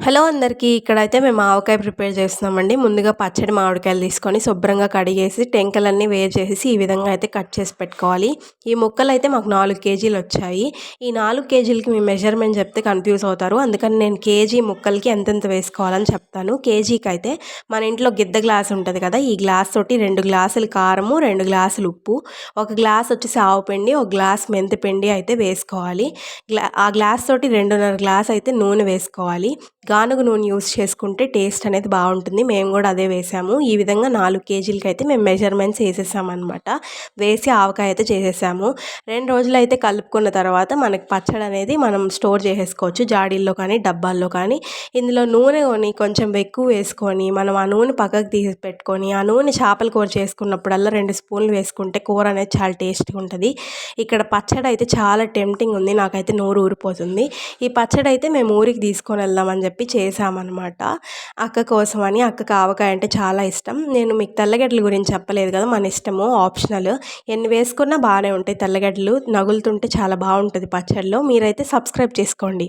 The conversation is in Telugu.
హలో అందరికీ. ఇక్కడైతే మేము ఆవకాయ ప్రిపేర్ చేస్తున్నామండి. ముందుగా పచ్చడి మామిడికాయలు తీసుకొని శుభ్రంగా కడిగేసి టెంకలన్నీ వేరు చేసేసి ఈ విధంగా అయితే కట్ చేసి పెట్టుకోవాలి. ఈ ముక్కలైతే మాకు 4 కేజీలొచ్చాయి. ఈ 4 కేజీలకి మీ మెజర్‌మెంట్ చెప్తే కన్‌ఫ్యూజ్ అవుతారు. అందుకని నేను కేజీ ముక్కలకి ఎంతెంత వేసుకోవాలని చెప్తాను. కేజీకైతే మన ఇంట్లో గిద్ద గ్లాస్ ఉంటది కదా! ఈ గ్లాస్ తోటి 2 గ్లాసులు కారము, 2 గ్లాసులు ఉప్పు, ఒక గ్లాస్ వచ్చేసి ఆవపిండి, ఒక గ్లాస్ మెంతిపిండి అయితే వేసుకోవాలి. ఆ గ్లాస్ తోటి 2.5 గ్లాస్ అయితే నూనె వేసుకోవాలి. గానుగ నూనె యూజ్ చేసుకుంటే టేస్ట్ అనేది బాగుంటుంది. మేము కూడా అదే వేసాము. ఈ విధంగా 4 కేజీలకైతే మేము మెజర్మెంట్స్ వేసేసామన్నమాట. వేసి ఆవకాయ అయితే చేసేసాము. 2 రోజులైతే కలుపుకున్న తర్వాత మనకి పచ్చడి అనేది మనం స్టోర్ చేసేసుకోవచ్చు. జాడీల్లో కానీ డబ్బాల్లో కానీ. ఇందులో నూనె కొంచెం ఎక్కువ వేసుకొని మనం ఆ నూనె పక్కకు తీసి పెట్టుకొని ఆ నూనె చేపల కూర చేసుకున్నప్పుడల్లా 2 స్పూన్లు వేసుకుంటే కూర అనేది చాలా టేస్ట్గా ఉంటుంది. ఇక్కడ పచ్చడి అయితే చాలా టెంప్టింగ్ ఉంది. నాకైతే నోరు ఊరిపోతుంది. ఈ పచ్చడి అయితే మేము ఊరికి తీసుకొని వెళ్దామని చెప్పి చేసామన్నమాట. అక్క కోసమని. అక్కకి ఆవకాయ అంటే చాలా ఇష్టం. నేను మీకు తెల్లగడ్డల గురించి చెప్పలేదు కదా! మన ఇష్టము, ఆప్షనల్. ఎన్ని వేసుకున్నా బాగానే ఉంటాయి తెల్లగడ్డలు. నగులుతుంటే చాలా బాగుంటుంది పచ్చడిలో. మీరైతే సబ్స్క్రైబ్ చేసుకోండి.